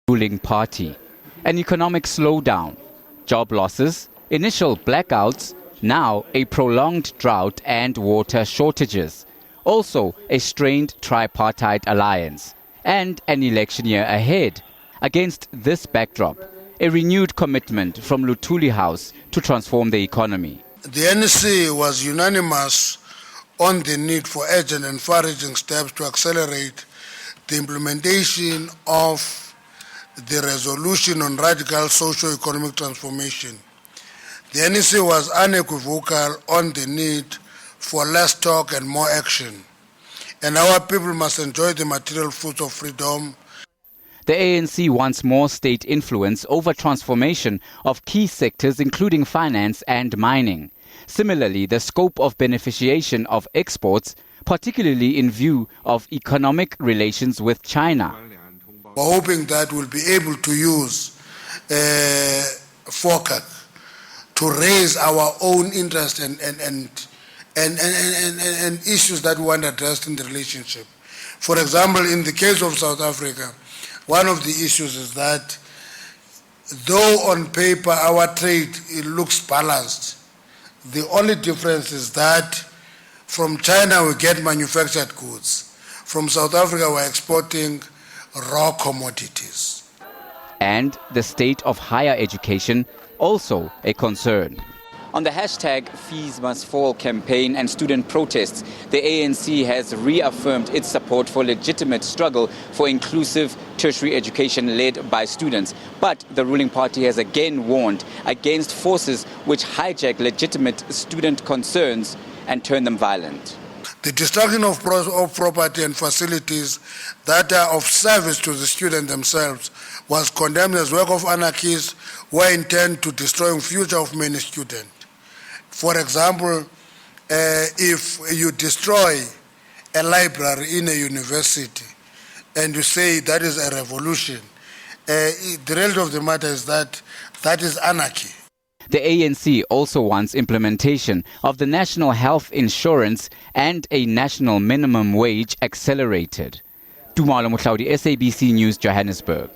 ruling party. An economic slowdown, job losses, initial blackouts, now a prolonged drought and water shortages. Also a strained tripartite alliance and an election year ahead. Against this backdrop, a renewed commitment from Luthuli House to transform the economy. The ANC was unanimous on the need for urgent and far-reaching steps to accelerate the implementation of the resolution on radical socio-economic transformation. The ANC was unequivocal on the need for less talk and more action, and our people must enjoy the material fruits of freedom. The ANC wants more state influence over transformation of key sectors including finance and mining. Similarly, the scope of beneficiation of exports, particularly in view of economic relations with China. We're hoping that we'll be able to use FOCAC to raise our own interest and issues that we want addressed in the relationship. For example, in the case of South Africa, one of the issues is that though on paper our trade it looks balanced, the only difference is that from China we get manufactured goods. From South Africa we're exporting raw commodities. And the state of higher education, also a concern. On the hashtag Fees Must Fall campaign and student protests, the ANC has reaffirmed its support for legitimate struggle for inclusive tertiary education led by students. But the ruling party has again warned against forces which hijack legitimate student concerns and turn them violent. The destruction of property and facilities that are of service to the students themselves was condemned as work of anarchists who intend to destroy the future of many students. For example, if you destroy a library in a university and you say that is a revolution, the reality of the matter is that that is anarchy. The ANC also wants implementation of the national health insurance and a national minimum wage accelerated. Tumalo Mohlaudi, SABC News, Johannesburg.